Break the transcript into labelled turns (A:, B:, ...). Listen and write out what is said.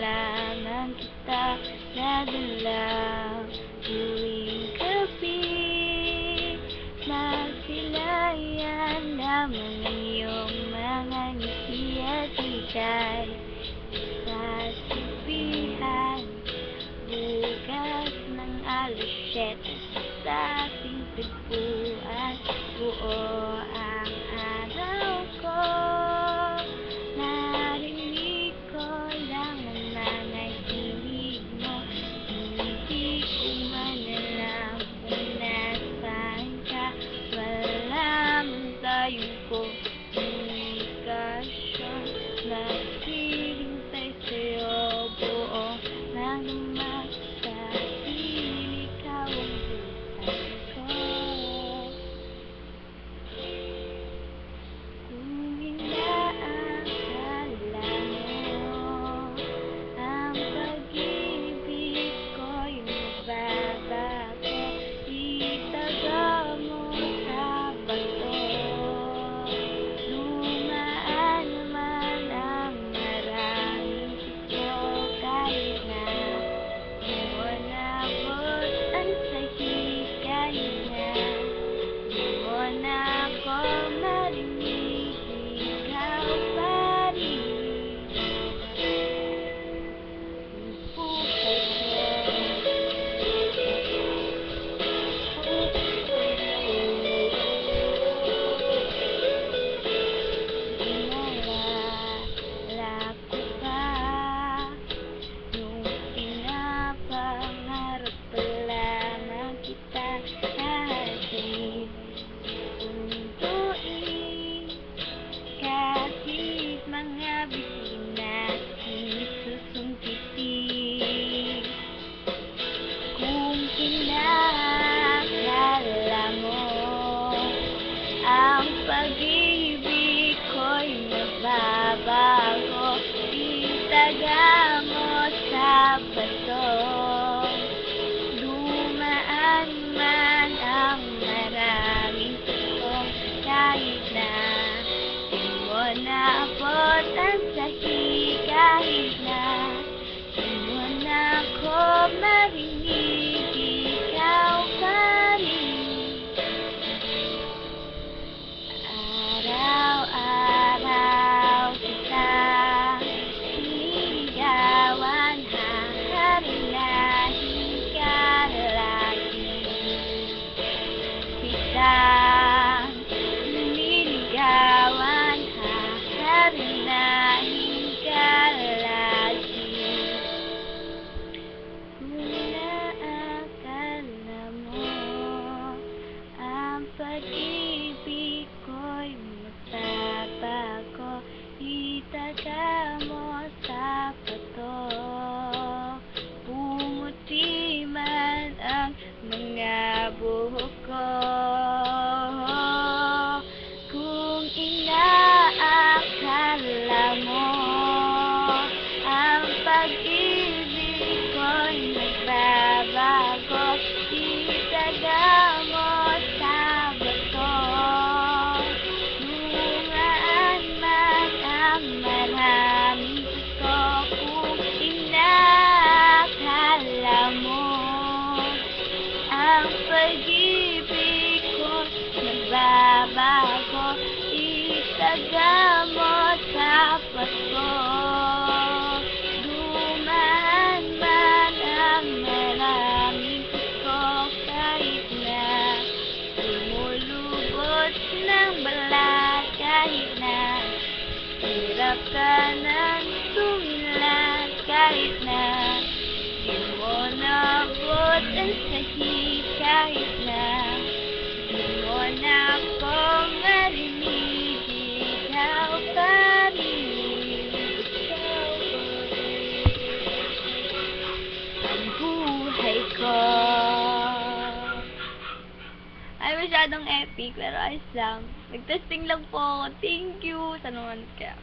A: lamang kita nadala tuwing gabi. Masilayan lamang iyong mga ngiti at higay sasabihan. Bukas ng alas 7 sa ating tagpuan, buo ang araw ko. Narinig ko lang ang mga hilig mo, hindi ko man alam kung nasaan ka. Wala man tayong komunikasyon, naghihintay sa'yo buong nagmamahal sa piling, ikaw ang buhay ko. Kung inaakala mo ang pag-ibig ko'y magbabago, itaga mo sa bato. Lumaan man ang maraming gusto, kahit na di mo nabot ang sahig, kahit na di mo na ako marinig, ikaw pa rin buhay ko. Inalala ko pa nung pinapangarap pa lamang kita hatid sunduin, kahit mga bisina isusumpitin. Kung kinakala mo ang pag-ibig ko'y magbabago, itaga mo sa bato. Lumaan man ang maraming tukong, kahit na di mo naabot ang sahig, kahit na di mo na ako marinig, ikaw pa rin. Araw-araw kitang sinisigawan, haharinahin ka lagi. Kitang sinisigawan, haharinahin ka lagi. Kung inaakala mo ang pag-ibig ko'y magbabago, itaga mo sa bato. Pumuti man ang mga buhok ko. Kung inaakala mo ang pag-ibig ko'y magbabago, itaga mo sa bato. Lumaan man ang maraming gusto, kung inaakala mo ang pag-ibig ko'y magbabago, itaga mo sa bato. Lumaan man ang maraming gusto, kahit na lumulubot ng balat, kahit na hirap ka ng sumilat, kahit na di mo naabot ang sahig, kahit na di mo na ako marinig, ikaw pa rin. Ikaw pa rin ang buhay ko. Ay, masyadong epic, pero ayos lang. Nag-testing lang po ako. Thank you. Sana naman kaya.